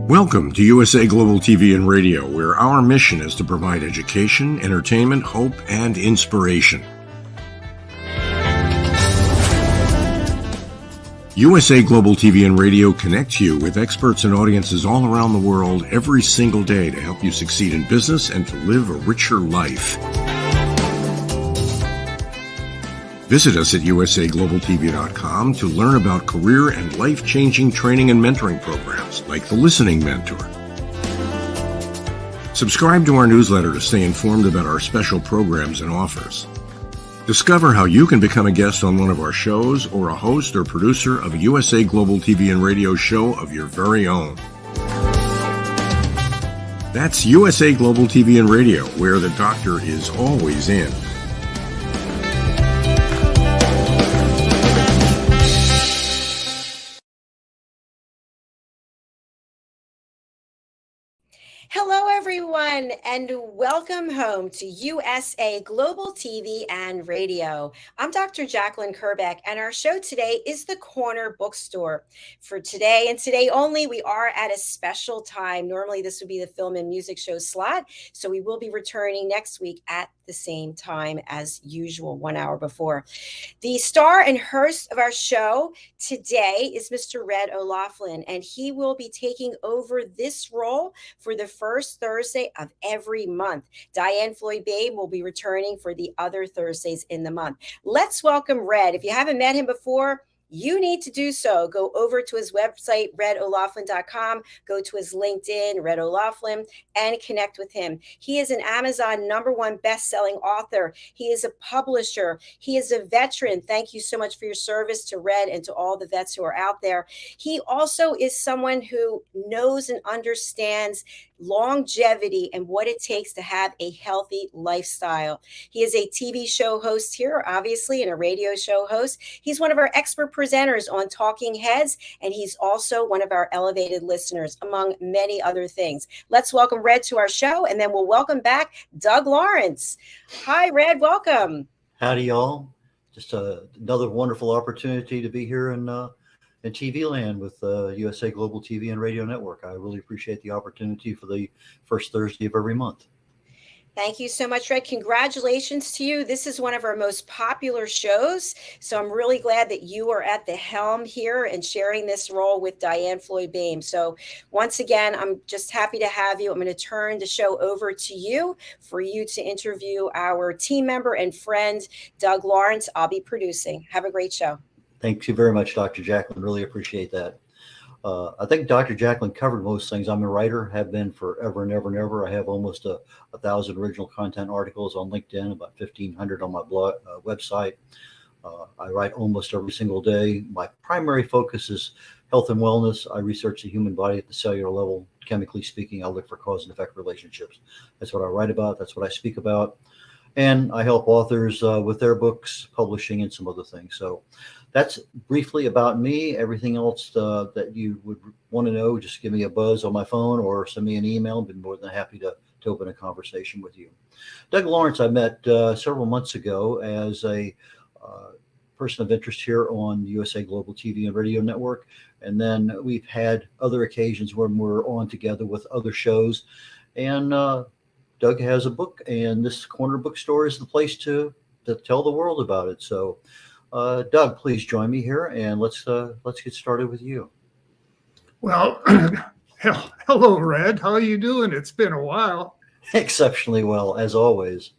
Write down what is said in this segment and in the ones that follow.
Welcome to USA Global TV and Radio, where our mission is to provide education, entertainment, hope, and inspiration. USA Global TV and Radio connects you with experts and audiences all around the world every single day to help you succeed in business and to live a richer life. Visit us at usaglobaltv.com to learn about career and life-changing training and mentoring programs like the Listening Mentor. Subscribe to our newsletter to stay informed about our special programs and offers. Discover how you can become a guest on one of our shows or a host or producer of a USA Global TV and Radio show of your very own. That's USA Global TV and Radio, where the doctor is always in. Hello, everyone, and welcome home to USA Global TV and Radio. I'm Dr. JACALYN KERBECK, and our show today is the Corner Bookstore. For today and today only, we are at a special time. Normally, this would be the film and music show slot, so we will be returning next week at the same time as usual, 1 hour before. The star and host of our show today is Mr. Red O'Loughlin, and he will be taking over this role for the first Thursday of every month. Diane Floyd-Babe will be returning for the other Thursdays in the month. Let's welcome Red. If you haven't met him before, you need to do so. Go over to his website, redolaughlin.com, go to his LinkedIn, Red O'Loughlin, and connect with him. He is an Amazon #1 best-selling author. He is a publisher. He is a veteran. Thank you so much for your service to Red and to all the vets who are out there. He also is someone who knows and understands longevity and what it takes to have a healthy lifestyle. He is a TV show host here, obviously, and a radio show host. He's one of our expert presenters on Talking Heads, and he's also one of our elevated listeners, among many other things. Let's welcome Red to our show, and then we'll welcome back Doug Lawrence. Hi, Red. Welcome. Howdy, y'all. Just another wonderful opportunity to be here in TV land with USA Global TV and Radio Network. I really appreciate the opportunity for the first Thursday of every month. Thank you so much, Red. Congratulations to you. This is one of our most popular shows, so I'm really glad that you are at the helm here and sharing this role with Diane Floyd-Babe. So once again, I'm just happy to have you. I'm going to turn the show over to you for you to interview our team member and friend, Doug Lawrence. I'll be producing. Have a great show. Thank you very much, Dr. JACALYN. Really appreciate that. I think Dr. JACALYN covered most things. I'm a writer, have been forever and ever and ever. I have almost 1,000 original content articles on LinkedIn, about 1,500 on my blog website. I write almost every single day. My primary focus is health and wellness. I research the human body at the cellular level. Chemically speaking, I look for cause and effect relationships. That's what I write about. That's what I speak about. And I help authors with their books, publishing, and some other things. So that's briefly about me. Everything else that you would want to know, just give me a buzz on my phone or send me an email. I've been more than happy to open a conversation with you. Doug Lawrence, I met several months ago as a person of interest here on USA Global TV and Radio Network. And then we've had other occasions when we're on together with other shows. And Doug has a book, and this Corner Bookstore is the place to tell the world about it. So Doug, please join me here, and let's get started with you. Well, hello, Red. How are you doing? It's been a while. Exceptionally well, as always.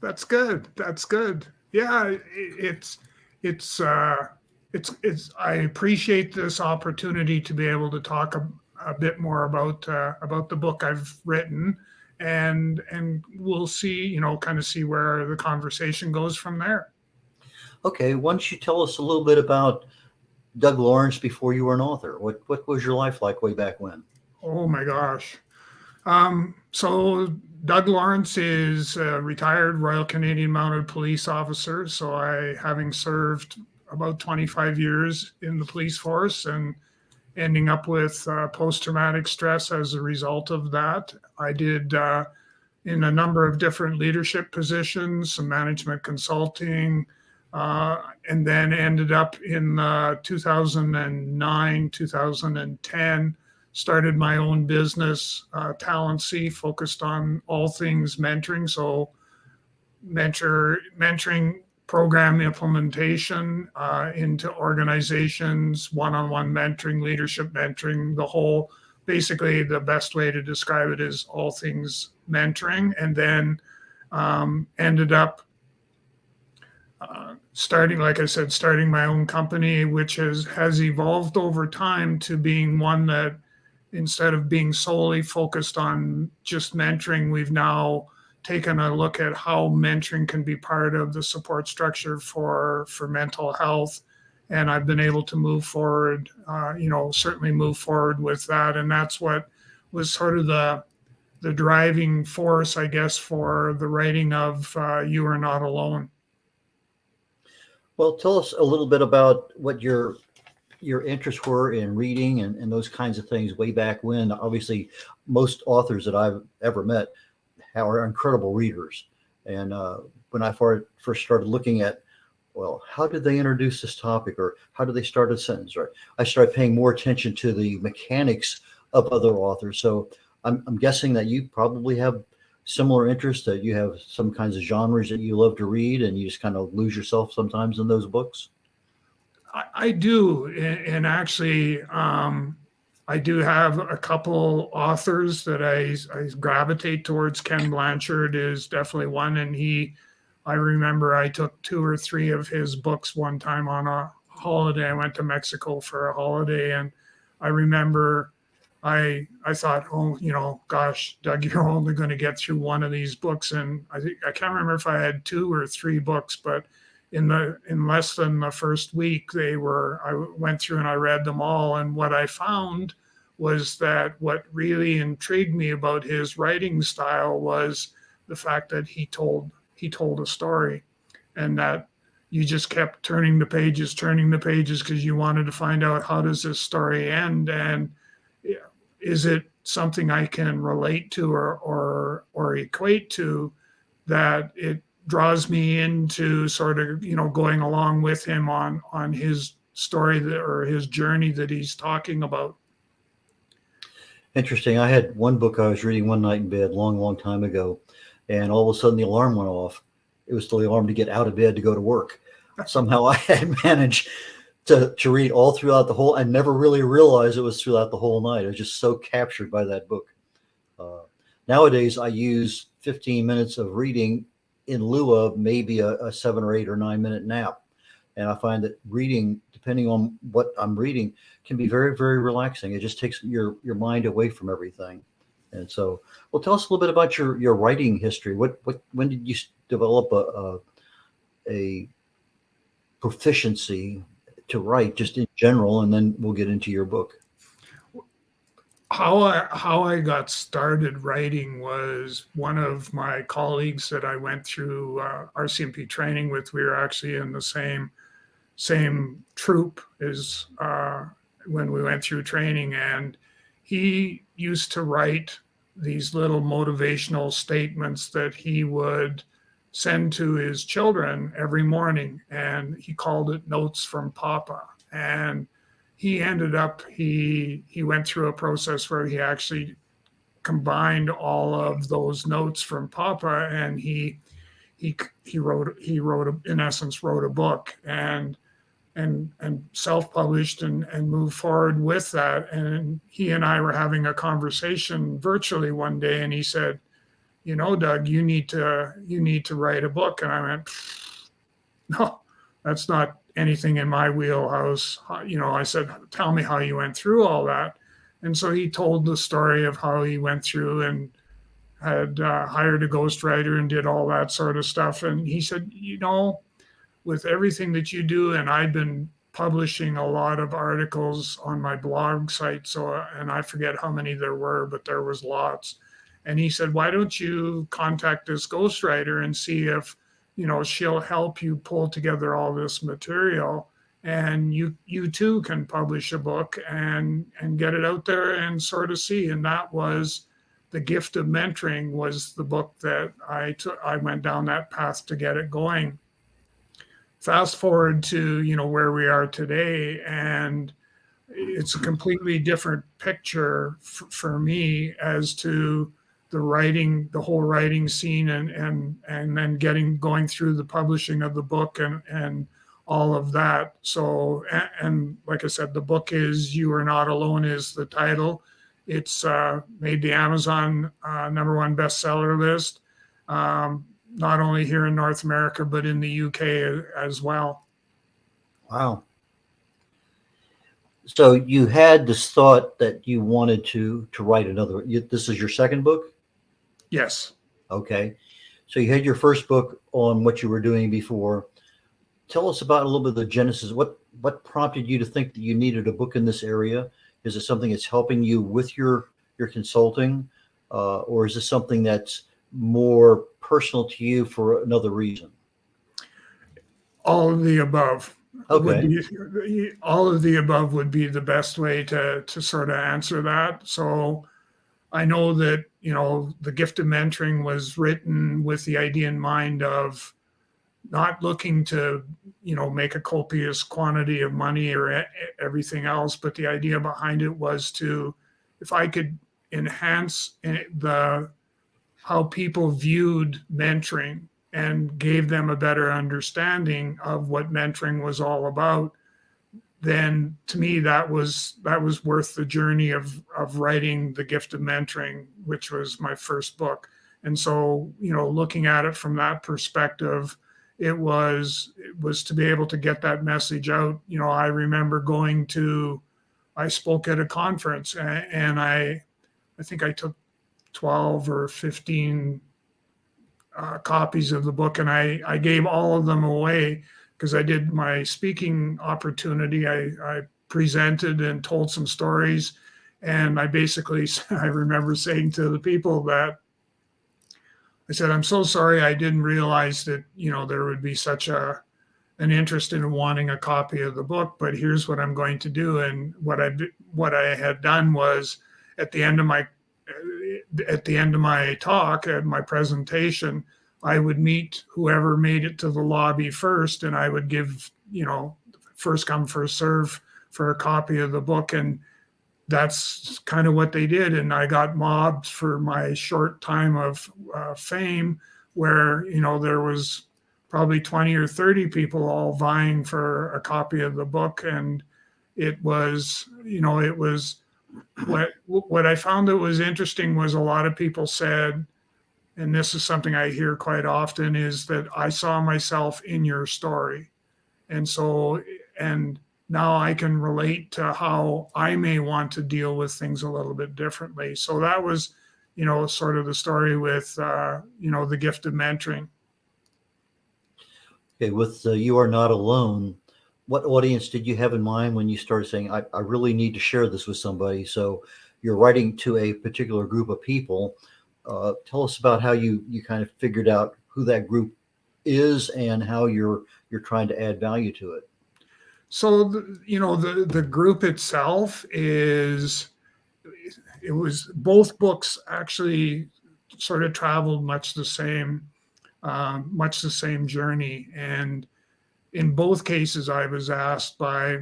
That's good. That's good. Yeah, it's. I appreciate this opportunity to be able to talk a bit more about the book I've written, and we'll see, kind of see where the conversation goes from there. Okay, why don't you tell us a little bit about Doug Lawrence before you were an author? What was your life like way back when? Oh my gosh. So Doug Lawrence is a retired Royal Canadian Mounted Police officer. So having served about 25 years in the police force and ending up with post-traumatic stress as a result of that, I did in a number of different leadership positions, some management consulting, and then ended up in 2009, 2010 started my own business, TalentC, focused on all things mentoring. So mentoring program implementation into organizations, one-on-one mentoring, leadership mentoring, basically the best way to describe it is all things mentoring. And then ended up starting, like I said, starting my own company, which has evolved over time to being one that, instead of being solely focused on just mentoring, we've now taken a look at how mentoring can be part of the support structure for mental health. And I've been able to move forward, certainly move forward with that. And that's what was sort of the driving force, I guess, for the writing of You Are Not Alone. Well, tell us a little bit about what your interests were in reading and those kinds of things way back when. Obviously, most authors that I've ever met are incredible readers. And when I first started looking at, well, how did they introduce this topic, or how do they start a sentence, right? I started paying more attention to the mechanics of other authors. So I'm guessing that you probably have similar interests, that you have some kinds of genres that you love to read, and you just kind of lose yourself sometimes in those books. I do. And actually, I do have a couple authors that I gravitate towards. Ken Blanchard is definitely one. And I remember I took 2 or 3 of his books one time on a holiday. I went to Mexico for a holiday, and I remember I thought, oh, gosh, Doug, you're only going to get through one of these books. And I can't remember if I had 2 or 3 books, but in less than the first week, I went through and I read them all. And what I found was that what really intrigued me about his writing style was the fact that he told a story, and that you just kept turning the pages because you wanted to find out, how does this story end? And is it something I can relate to or equate to, that it draws me into sort of, going along with him on his story or his journey that he's talking about. Interesting. I had one book I was reading one night in bed, long time ago, and all of a sudden the alarm went off. It was the alarm to get out of bed to go to work. Somehow I had managed to read all throughout the whole. I never really realized it was throughout the whole night. I was just so captured by that book. Nowadays, I use 15 minutes of reading in lieu of maybe a 7 or 8 or 9 minute nap. And I find that reading, depending on what I'm reading, can be very, very relaxing. It just takes your mind away from everything. And so, well, tell us a little bit about your writing history. When did you develop a proficiency to write, just in general, and then we'll get into your book? How I got started writing was one of my colleagues that I went through RCMP training with. We were actually in the same troop as when we went through training, and he used to write these little motivational statements that he would send to his children every morning, and he called it Notes from Papa. And he ended up, he went through a process where he actually combined all of those notes from Papa, and he wrote, in essence, wrote a book and self-published and moved forward with that. And he and I were having a conversation virtually one day, and he said, Doug, you need to write a book. And I went, no, that's not anything in my wheelhouse. I said, tell me how you went through all that. And so he told the story of how he went through and had hired a ghostwriter and did all that sort of stuff. And he said, with everything that you do, and I've been publishing a lot of articles on my blog site, and I forget how many there were, but there was lots. And he said, why don't you contact this ghostwriter and see if, she'll help you pull together all this material, and you too can publish a book and get it out there and sort of see. And that was The Gift of Mentoring, was the book that I went down that path to get it going. Fast forward to, where we are today, and it's a completely different picture for me as to the writing, the whole writing scene, and then going through the publishing of the book and all of that. So, and like I said, the book is "You Are Not Alone" is the title. It's made the Amazon #1 bestseller list, not only here in North America but in the UK as well. Wow. So you had this thought that you wanted to write another. This is your second book? Yes. Okay. So you had your first book on what you were doing before. Tell us about a little bit of the genesis. What prompted you to think that you needed a book in this area? Is it something that's helping you with your consulting, or is this something that's more personal to you for another reason? All of the above. Okay. All of the above would be the best way to sort of answer that. So I know that, the gift of mentoring was written with the idea in mind of not looking to, make a copious quantity of money or everything else, but the idea behind it was to, if I could enhance how people viewed mentoring and gave them a better understanding of what mentoring was all about, then to me that was worth the journey of writing The Gift of Mentoring, which was my first book. And so, looking at it from that perspective, it was to be able to get that message out. I remember I spoke at a conference, and I think I took 12 or 15 copies of the book, and I gave all of them away because I did my speaking opportunity. I presented and told some stories, and I remember saying to the people that I said, "I'm so sorry, I didn't realize that there would be such an interest in wanting a copy of the book, but here's what I'm going to do." And what I had done was, at the end of my talk, at my presentation, I would meet whoever made it to the lobby first, and I would give, first come, first serve for a copy of the book. And that's kind of what they did. And I got mobbed for my short time of fame, where, there was probably 20 or 30 people all vying for a copy of the book. And it was, what I found that was interesting was a lot of people said, and this is something I hear quite often, is that I saw myself in your story. And so, and now I can relate to how I may want to deal with things a little bit differently. So that was, sort of the story with, The Gift of Mentoring. Okay. With You Are Not Alone, what audience did you have in mind when you started saying, I really need to share this with somebody? So you're writing to a particular group of people. Tell us about how you kind of figured out who that group is and how you're trying to add value to it. So, the group itself it was both books actually sort of traveled much the same journey. And in both cases, I was asked by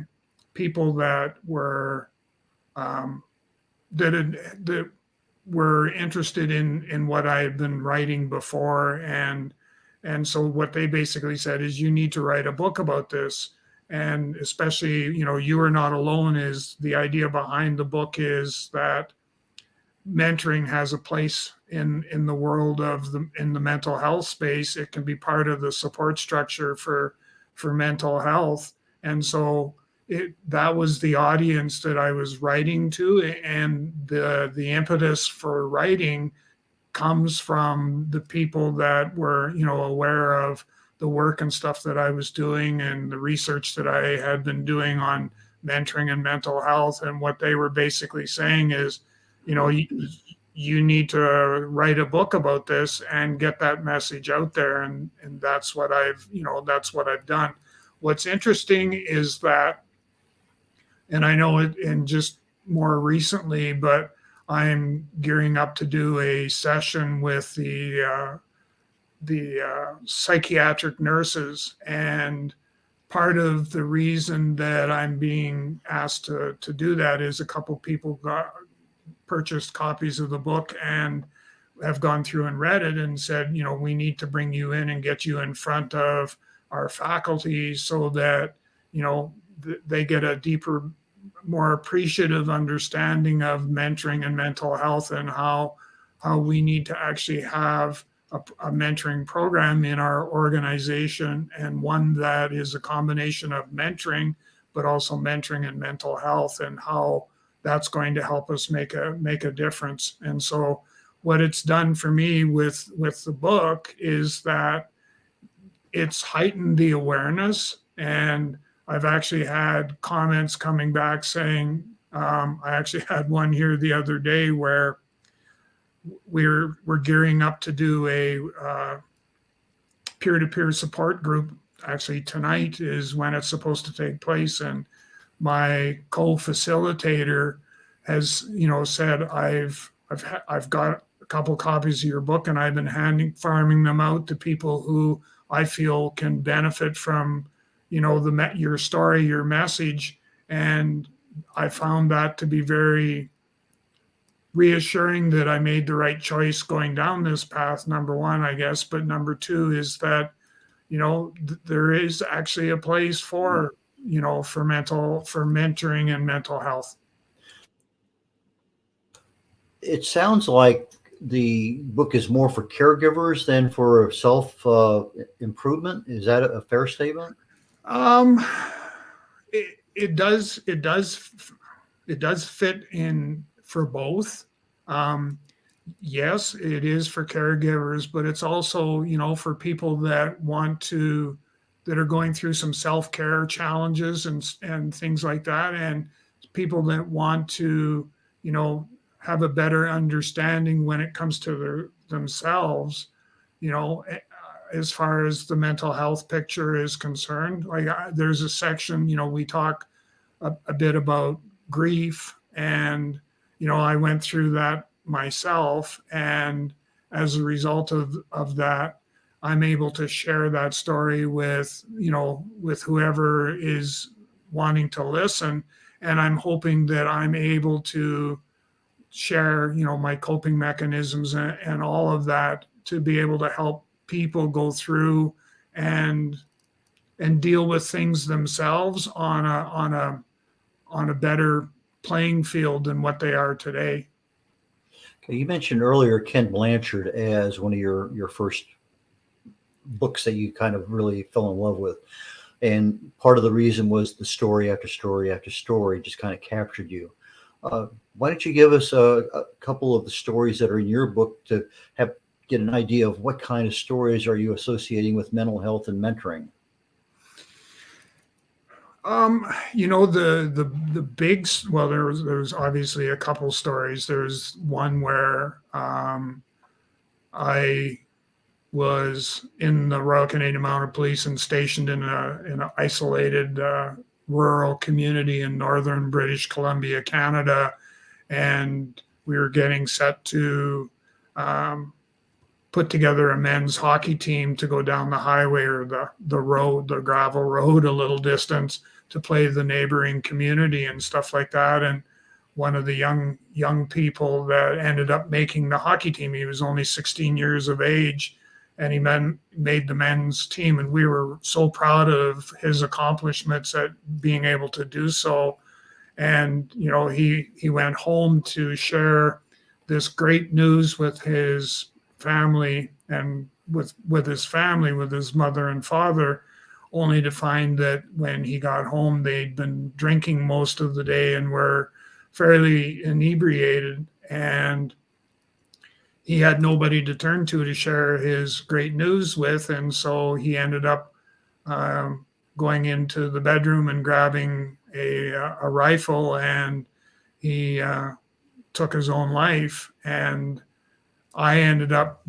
people that were that were interested in what I had been writing before, and so what they basically said is, you need to write a book about this. And especially, You Are Not Alone is the idea behind the book, is that mentoring has a place in the world in the mental health space. It can be part of the support structure for mental health. And so that was the audience that I was writing to. And the impetus for writing comes from the people that were, aware of the work and stuff that I was doing and the research that I had been doing on mentoring and mental health. And what they were basically saying is, you need to write a book about this and get that message out there. And that's what I've done. What's interesting is that, and I know it in just more recently, but I'm gearing up to do a session with the psychiatric nurses. And part of the reason that I'm being asked to do that is a couple people purchased copies of the book and have gone through and read it and said, we need to bring you in and get you in front of our faculty so that, they get a deeper, more appreciative understanding of mentoring and mental health, and how we need to actually have a mentoring program in our organization, and one that is a combination of mentoring, but also mentoring and mental health, and how that's going to help us make a difference. And so what it's done for me with the book is that it's heightened the awareness. And I've actually had comments coming back saying, I actually had one here the other day where we're gearing up to do a peer-to-peer support group. Actually, tonight is when it's supposed to take place, and my co-facilitator has, said, I've got a couple copies of your book, and I've been farming them out to people who I feel can benefit from, your story, your message. And I found that to be very reassuring that I made the right choice going down this path, number one, I guess. But number two is that, there is actually a place for, for mentoring and mental health. It sounds like the book is more for caregivers than for self improvement. Is that a fair statement? It does fit in for both. Yes, it is for caregivers, but it's also, for people that are going through some self-care challenges and things like that, and people that want to, have a better understanding when it comes to themselves, as far as the mental health picture is concerned. Like there's a section, we talk a bit about grief, and, I went through that myself. And as a result of that, I'm able to share that story with whoever is wanting to listen. And I'm hoping that I'm able to share, my coping mechanisms and all of that to be able to help people go through and deal with things themselves on a better playing field than what they are today. Okay, you mentioned earlier Ken Blanchard as one of your first books that you kind of really fell in love with. And part of the reason was the story after story after story just kind of captured you. Why don't you give us a couple of the stories that are in your book to get an idea of what kind of stories are you associating with mental health and mentoring? The big, well, there's obviously a couple stories. There's one where I was in the Royal Canadian Mounted Police and stationed in an isolated rural community in northern British Columbia, Canada, and we were getting set to put together a men's hockey team to go down the highway or the road, the gravel road, a little distance to play the neighboring community and stuff like that. And one of the young people that ended up making the hockey team, he was only 16 years of age, and he made the men's team. And we were so proud of his accomplishments at being able to do so. And, he went home to share this great news with his family and with his family, with his mother and father, only to find that when he got home, they'd been drinking most of the day and were fairly inebriated, and he had nobody to turn to share his great news with. And so he ended up going into the bedroom and grabbing a rifle, and he took his own life. And I ended up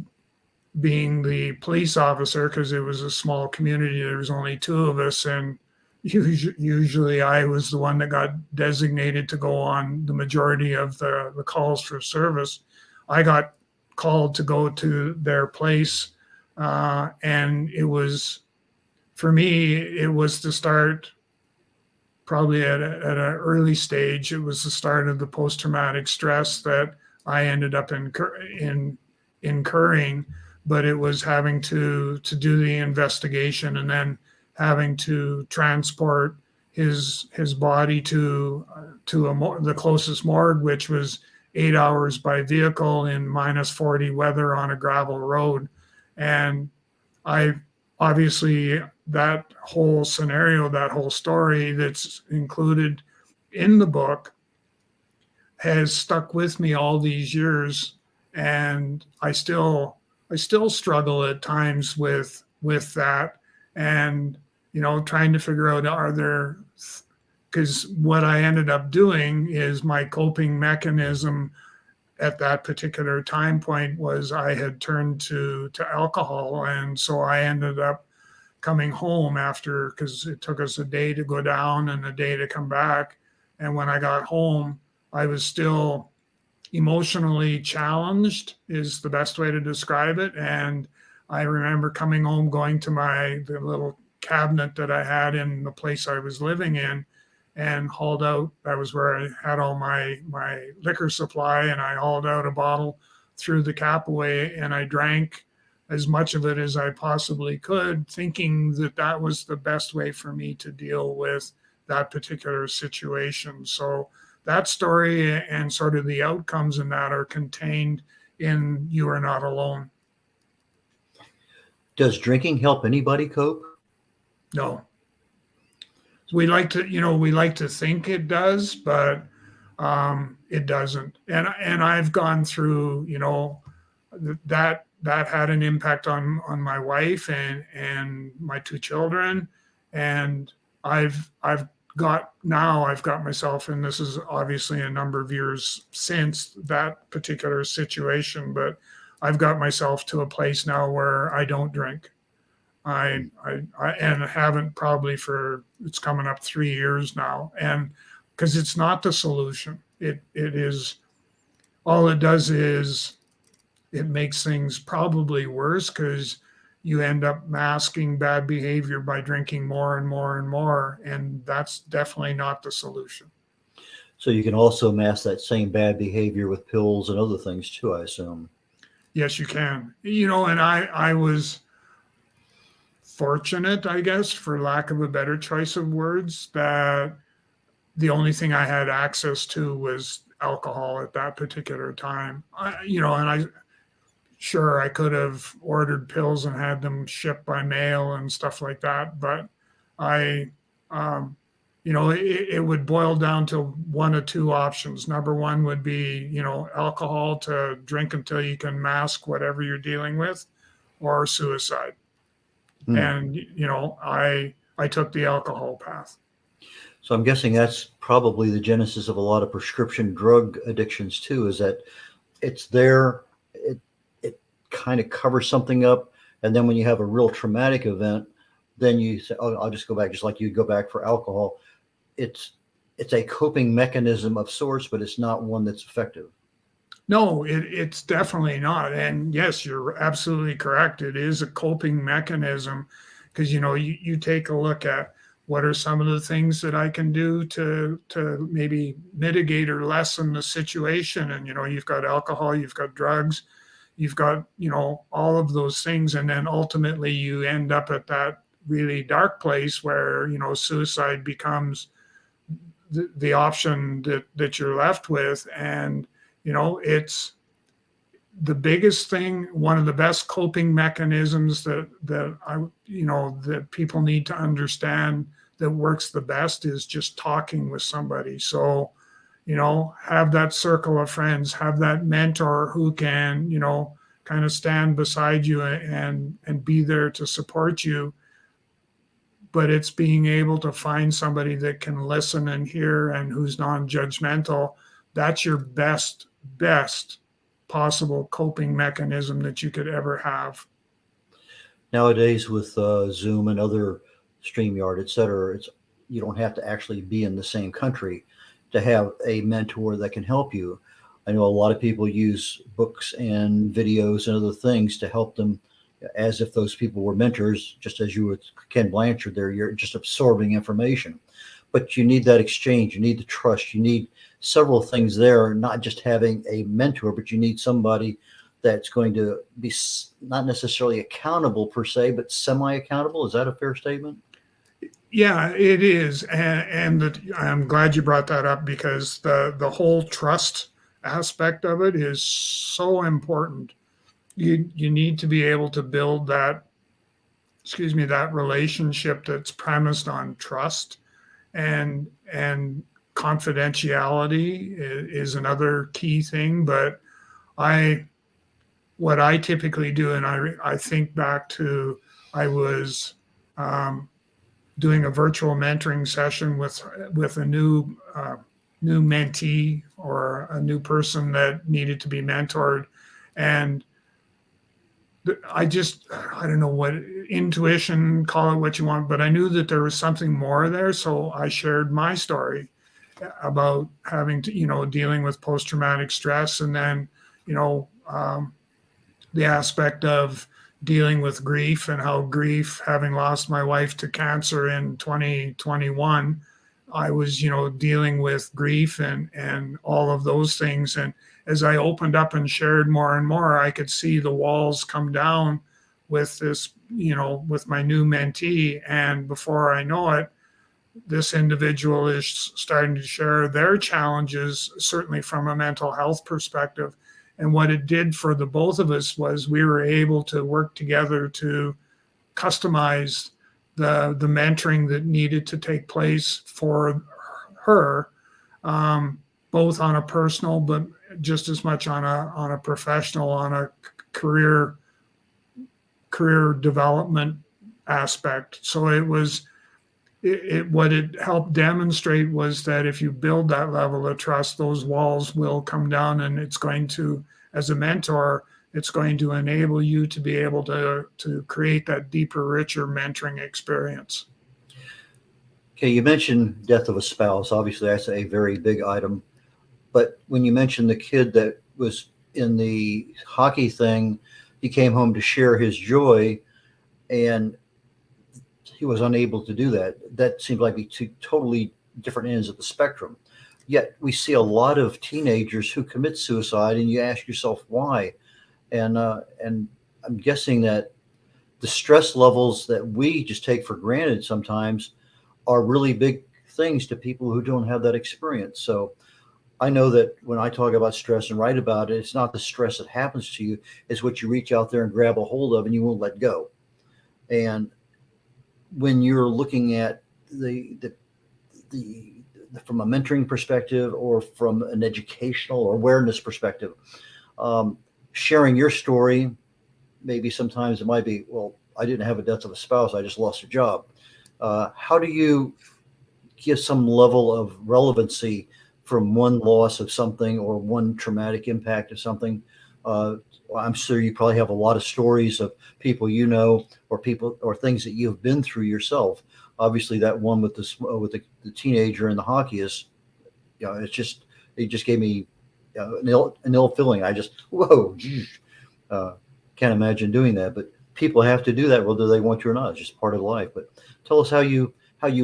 being the police officer because it was a small community. There was only two of us, and usually I was the one that got designated to go on the majority of the calls for service. I got called to go to their place, and it was for me, it was to start probably at an early stage. It was the start of the post-traumatic stress that I ended up incurring, but it was having to do the investigation and then having to transport his body to the closest morgue, which was 8 hours by vehicle in -40 weather on a gravel road. And I obviously, that whole scenario, that whole story that's included in the book has stuck with me all these years, and I still struggle at times with that, and trying to figure out, are there, because what I ended up doing is my coping mechanism at that particular time point was I had turned to alcohol. And so I ended up coming home after, because it took us a day to go down and a day to come back. And when I got home, I was still emotionally challenged, is the best way to describe it. And I remember coming home, going to the little cabinet that I had in the place I was living in, and hauled out, that was where I had all my liquor supply, and I hauled out a bottle, threw the cap away, and I drank as much of it as I possibly could, thinking that that was the best way for me to deal with that particular situation. So that story and sort of the outcomes in that are contained in You Are Not Alone. Does drinking help anybody cope? No. We like to think it does, but it doesn't. And I've gone through, that had an impact on my wife and my 2 children. And I've got myself, and this is obviously a number of years since that particular situation, but I've got myself to a place now where I don't drink. I haven't probably for, it's coming up 3 years now, and because it's not the solution. It is, all it does is it makes things probably worse, because you end up masking bad behavior by drinking more and more and more, and that's definitely not the solution. So you can also mask that same bad behavior with pills and other things too, I assume. Yes, you can. And I was fortunate, I guess, for lack of a better choice of words, that the only thing I had access to was alcohol at that particular time. Sure, I could have ordered pills and had them shipped by mail and stuff like that, but it would boil down to one of 2 options. Number one would be, alcohol to drink until you can mask whatever you're dealing with, or suicide. And, I took the alcohol path. So I'm guessing that's probably the genesis of a lot of prescription drug addictions too, is that it's there, it kind of covers something up. And then when you have a real traumatic event, then you say, oh, I'll just go back, just like you go back for alcohol. It's a coping mechanism of sorts, but it's not one that's effective. No, it's definitely not. And yes, you're absolutely correct. It is a coping mechanism, because, you take a look at what are some of the things that I can do to maybe mitigate or lessen the situation. And, you've got alcohol, you've got drugs, you've got, all of those things. And then ultimately you end up at that really dark place where, suicide becomes the option that you're left with. And, it's the biggest thing, one of the best coping mechanisms that people need to understand that works the best is just talking with somebody. So, have that circle of friends, have that mentor who can, kind of stand beside you and be there to support you. But it's being able to find somebody that can listen and hear and who's non-judgmental. That's your best possible coping mechanism that you could ever have. Nowadays with Zoom and other StreamYard, et cetera, you don't have to actually be in the same country to have a mentor that can help you. I know a lot of people use books and videos and other things to help them as if those people were mentors, just as you with Ken Blanchard there, you're just absorbing information. But you need that exchange, you need the trust, you need several things there, not just having a mentor, but you need somebody that's going to be not necessarily accountable per se, but semi-accountable. Is that a fair statement? Yeah, it is. I'm glad you brought that up, because the whole trust aspect of it is so important. You need to be able to build that, that relationship that's premised on trust, and confidentiality is another key thing. But what I typically do, and I think back to, I was doing a virtual mentoring session with a new mentee, or a new person that needed to be mentored, and I don't know what intuition, call it what you want, but I knew that there was something more there. So I shared my story about having to, dealing with post-traumatic stress, and then, the aspect of dealing with grief, and how grief, having lost my wife to cancer in 2021, I was, dealing with grief and all of those things. And as I opened up and shared more and more, I could see the walls come down with this, with my new mentee. And before I know it, this individual is starting to share their challenges, certainly from a mental health perspective. And what it did for the both of us was we were able to work together to customize the mentoring that needed to take place for her, both on a personal, but just as much on a professional, on a career development aspect. So it was what it helped demonstrate was that if you build that level of trust, those walls will come down, and it's going to, as a mentor, it's going to enable you to be able to create that deeper, richer mentoring experience. Okay, you mentioned death of a spouse. Obviously, that's a very big item. But when you mentioned the kid that was in the hockey thing, he came home to share his joy, and he was unable to do that. That seems like two totally different ends of the spectrum. Yet we see a lot of teenagers who commit suicide, and you ask yourself why. And I'm guessing that the stress levels that we just take for granted sometimes are really big things to people who don't have that experience. So I know that when I talk about stress and write about it, it's not the stress that happens to you, it's what you reach out there and grab a hold of and you won't let go. And when you're looking at the from a mentoring perspective or from an educational or awareness perspective, sharing your story, maybe sometimes it might be, well, I didn't have a death of a spouse, I just lost a job. How do you give some level of relevancy from one loss of something or one traumatic impact of something? I'm sure you probably have a lot of stories of people or people or things that you've been through yourself. Obviously, that one with the teenager and the hockey is, it just gave me an ill feeling. I just can't imagine doing that. But people have to do that whether they want to or not. It's just part of life. But tell us how you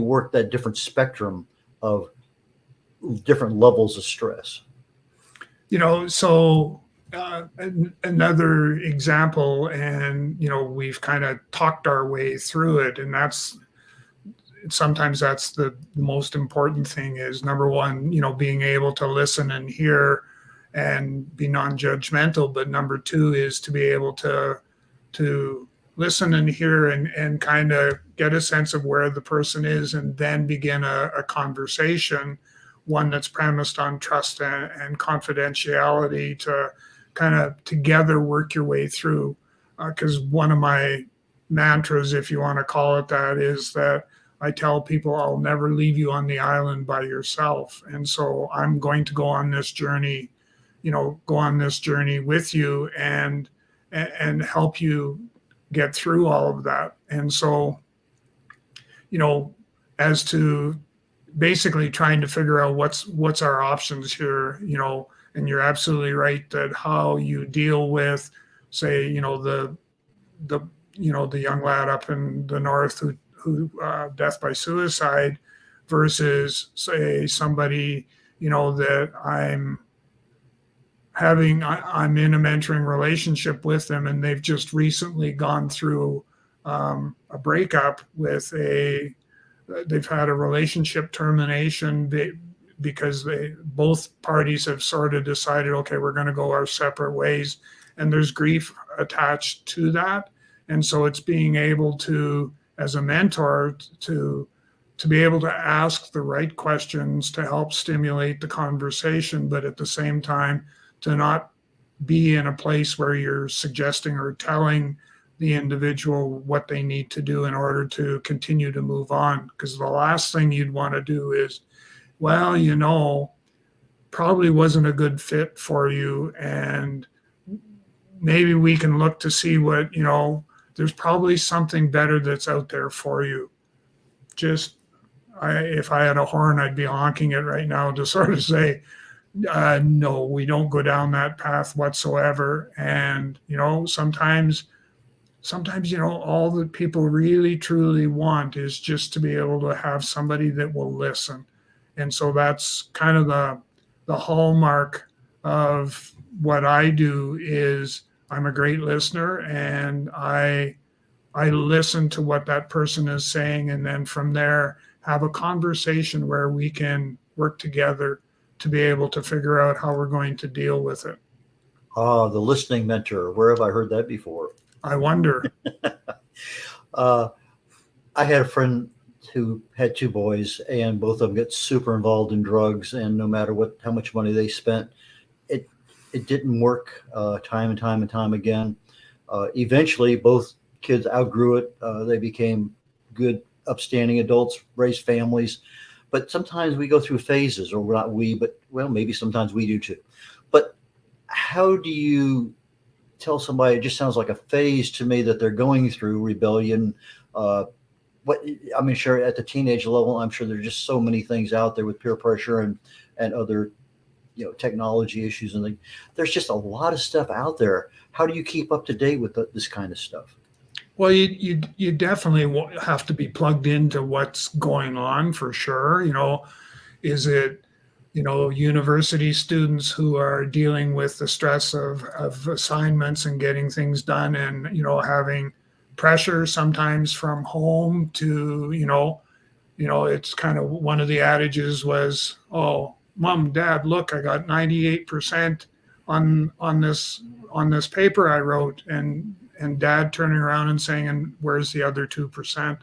work that different spectrum of different levels of stress. So another example, and we've kind of talked our way through it, and sometimes that's the most important thing is, number one, being able to listen and hear and be non-judgmental, but number two is to be able to listen and hear and kind of get a sense of where the person is, and then begin a conversation, one that's premised on trust and confidentiality, to kind of together work your way through. Because one of my mantras, if you want to call it that, is that I tell people I'll never leave you on the island by yourself. And so I'm going to go on this journey with you and help you get through all of that. And so, as to basically trying to figure out what's our options here, and you're absolutely right that how you deal with, say, the the the young lad up in the north who death by suicide, versus say somebody that I'm in a mentoring relationship with them, and they've just recently gone through a breakup with they've had a relationship termination because both parties have sort of decided, okay, we're going to go our separate ways, and there's grief attached to that. And so it's being able to, as a mentor, to be able to ask the right questions to help stimulate the conversation, but at the same time to not be in a place where you're suggesting or telling the individual what they need to do in order to continue to move on. Because the last thing you'd want to do is, well, probably wasn't a good fit for you, and maybe we can look to see what, there's probably something better that's out there for you. If I had a horn, I'd be honking it right now to sort of say, no, we don't go down that path whatsoever. And, sometimes, all that people really, truly want is just to be able to have somebody that will listen. And so that's kind of the hallmark of what I do is I'm a great listener, and I listen to what that person is saying, and then from there have a conversation where we can work together to be able to figure out how we're going to deal with it. The listening mentor. Where have I heard that before? I wonder. I had a friend who had two boys, and both of them got super involved in drugs, and no matter how much money they spent, it didn't work time and time again. Eventually, both kids outgrew it. They became good, upstanding adults, raised families. But sometimes we go through phases, or not we, but maybe sometimes we do too. But how do you tell somebody? It just sounds like a phase to me that they're going through rebellion. Sure, at the teenage level, I'm sure there's just so many things out there with peer pressure and other, technology issues, and there's just a lot of stuff out there. How do you keep up to date with this kind of stuff? Well, you definitely have to be plugged into what's going on for sure. Is it, university students who are dealing with the stress of assignments and getting things done, and, having pressure sometimes from home to, it's kind of one of the adages was, oh, Mom, Dad, look, I got 98% on this paper I wrote, and Dad turning around and saying, and where's the other 2%?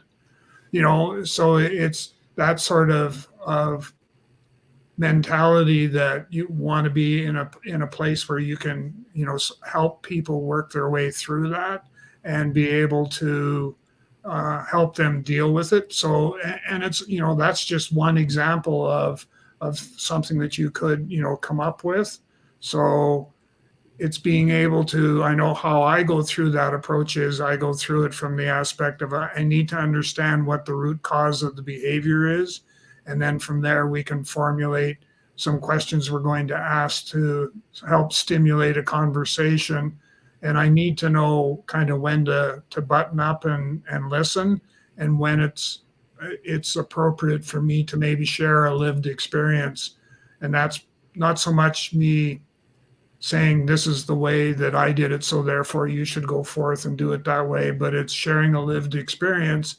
So it's that sort of mentality that you want to be in a place where you can, help people work their way through that and be able to help them deal with it. So, and it's, that's just one example of something that you could, come up with. So it's being able to, I know how I go through that approach is I go through it from the aspect of I need to understand what the root cause of the behavior is. And then from there, we can formulate some questions we're going to ask to help stimulate a conversation. And I need to know kind of when to button up and listen, and when it's appropriate for me to maybe share a lived experience. And that's not so much me saying this is the way that I did it, so therefore you should go forth and do it that way, but it's sharing a lived experience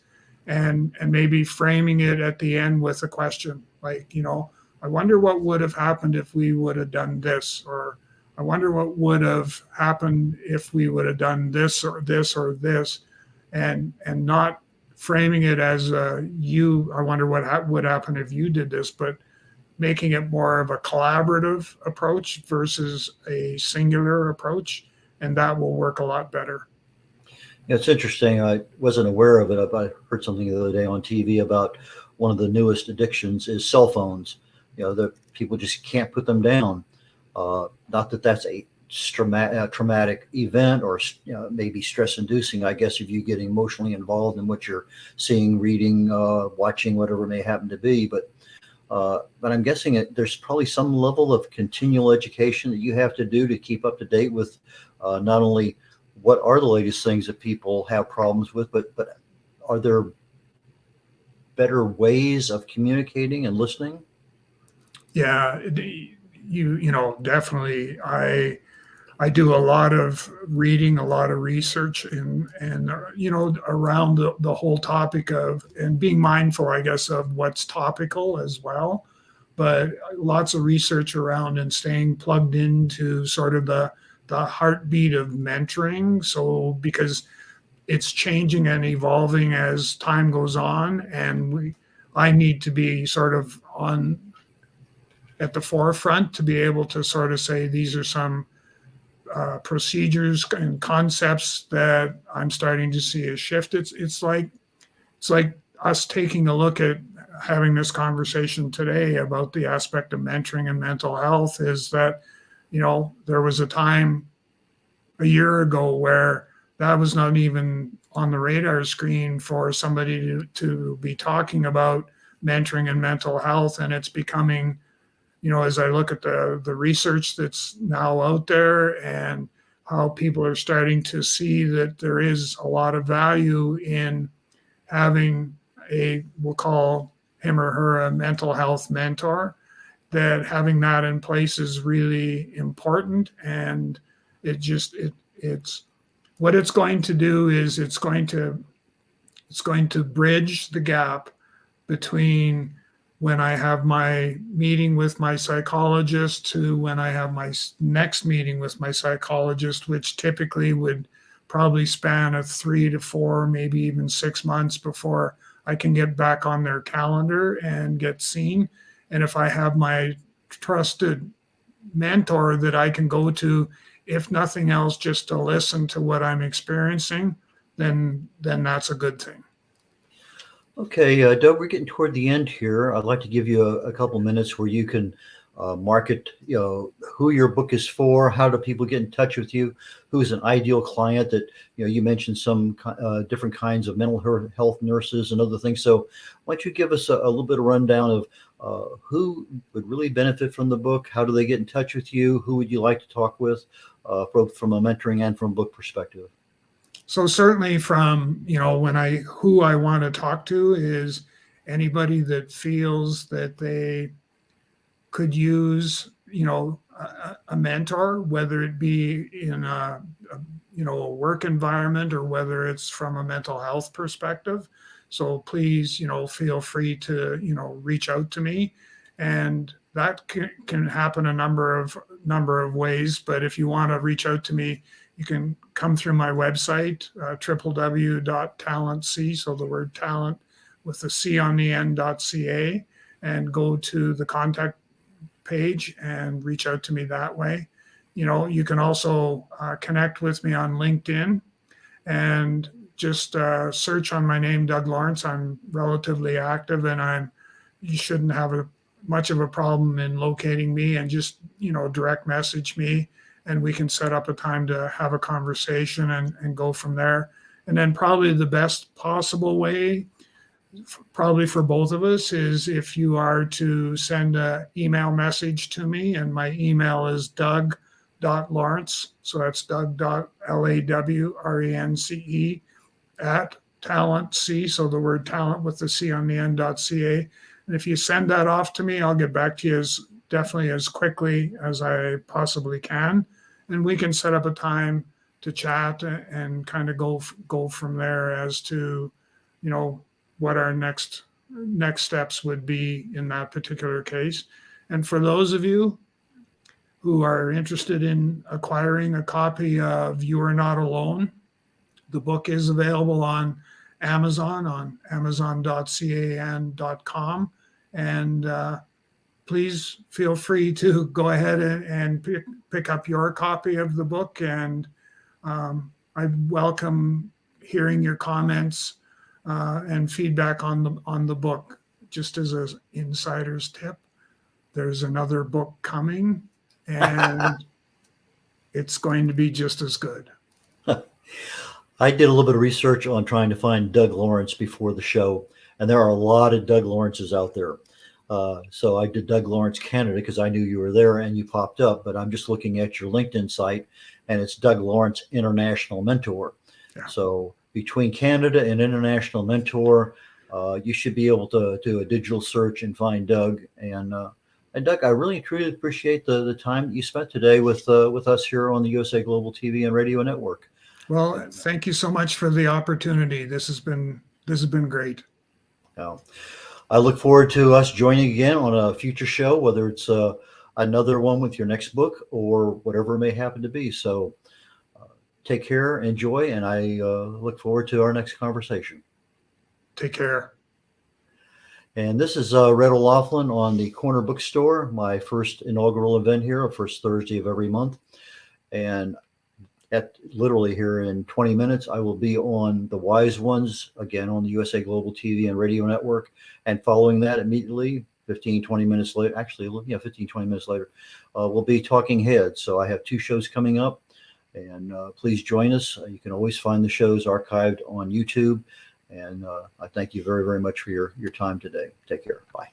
and maybe framing it at the end with a question like, I wonder what would have happened if we would have done this, or I wonder what would have happened if we would have done this or this or this, and not framing it as I wonder what would happen if you did this, but making it more of a collaborative approach versus a singular approach, and that will work a lot better. Yeah, it's interesting. I wasn't aware of it. I heard something the other day on TV about one of the newest addictions is cell phones. That people just can't put them down. Not that that's a traumatic event or maybe stress-inducing, I guess, if you get emotionally involved in what you're seeing, reading, watching, whatever it may happen to be. But I'm guessing there's probably some level of continual education that you have to do to keep up to date with not only what are the latest things that people have problems with, but are there better ways of communicating and listening? Yeah, definitely. I do a lot of reading, a lot of research, and around the whole topic of, and being mindful, I guess, of what's topical as well. But lots of research around and staying plugged into sort of the heartbeat of mentoring. So because it's changing and evolving as time goes on, and I need to be sort of on at the forefront to be able to sort of say these are some procedures and concepts that I'm starting to see a shift. It's like us taking a look at having this conversation today about the aspect of mentoring and mental health. Is that there was a time a year ago where that was not even on the radar screen for somebody to be talking about mentoring and mental health, and it's becoming, as I look at the research that's now out there and how people are starting to see that there is a lot of value in having we'll call him or her a mental health mentor, that having that in place is really important. And it's what it's going to do is it's going to bridge the gap between when I have my meeting with my psychologist to when I have my next meeting with my psychologist, which typically would probably span a 3 to 4, maybe even 6 months before I can get back on their calendar and get seen. And if I have my trusted mentor that I can go to, if nothing else, just to listen to what I'm experiencing, then that's a good thing. Okay, Doug, we're getting toward the end here. I'd like to give you a couple minutes where you can market, who your book is for, how do people get in touch with you, who's an ideal client that, you mentioned some different kinds of mental health nurses and other things. So why don't you give us a little bit of rundown of who would really benefit from the book? How do they get in touch with you? Who would you like to talk with, both from a mentoring and from a book perspective? So certainly from, who I want to talk to is anybody that feels that they could use, a mentor, whether it be in a work environment or whether it's from a mental health perspective. So please, feel free to, reach out to me, and that can happen a number of ways. But if you want to reach out to me, you can come through my website, www.TalentC, so the word talent with the C on the end.ca, and go to the contact page and reach out to me that way. You can also connect with me on LinkedIn and just search on my name, Doug Lawrence. I'm relatively active, and you shouldn't have much of a problem in locating me, and just, direct message me, and we can set up a time to have a conversation and go from there. And then probably the best possible way, probably for both of us, is if you are to send an email message to me, and my email is doug.lawrence, so that's doug.lawrence at TalentC, so the word talent with the C on the end.ca. And if you send that off to me, I'll get back to you definitely as quickly as I possibly can. And we can set up a time to chat and kind of go from there as to, what our next steps would be in that particular case. And for those of you who are interested in acquiring a copy of You Are Not Alone, the book is available on Amazon, on amazon.ca and .com. And please feel free to go ahead and pick up your copy of the book. And I welcome hearing your comments and feedback on the book. Just as an insider's tip, there's another book coming, and it's going to be just as good. I did a little bit of research on trying to find Doug Lawrence before the show, and there are a lot of Doug Lawrences out there. So I did Doug Lawrence Canada because I knew you were there and you popped up, but I'm just looking at your LinkedIn site and it's Doug Lawrence International Mentor. Yeah. So between Canada and International Mentor, you should be able to do a digital search and find Doug. And Doug, I really truly appreciate the time that you spent today with us here on the USA Global TV and Radio Network. Well, thank you so much for the opportunity. This has been great. Now, I look forward to us joining again on a future show, whether it's another one with your next book or whatever it may happen to be. So take care, enjoy, and I look forward to our next conversation. Take care. And this is Red O'Loughlin on the Corner Bookstore, my first inaugural event here, the first Thursday of every month. And literally here in 20 minutes, I will be on The Wise Ones, again on the USA Global TV and Radio Network. And following that immediately, 20 minutes later, 20 minutes later, we'll be Talking Heads. So I have 2 shows coming up, and please join us. You can always find the shows archived on YouTube. And I thank you very, very much for your time today. Take care. Bye.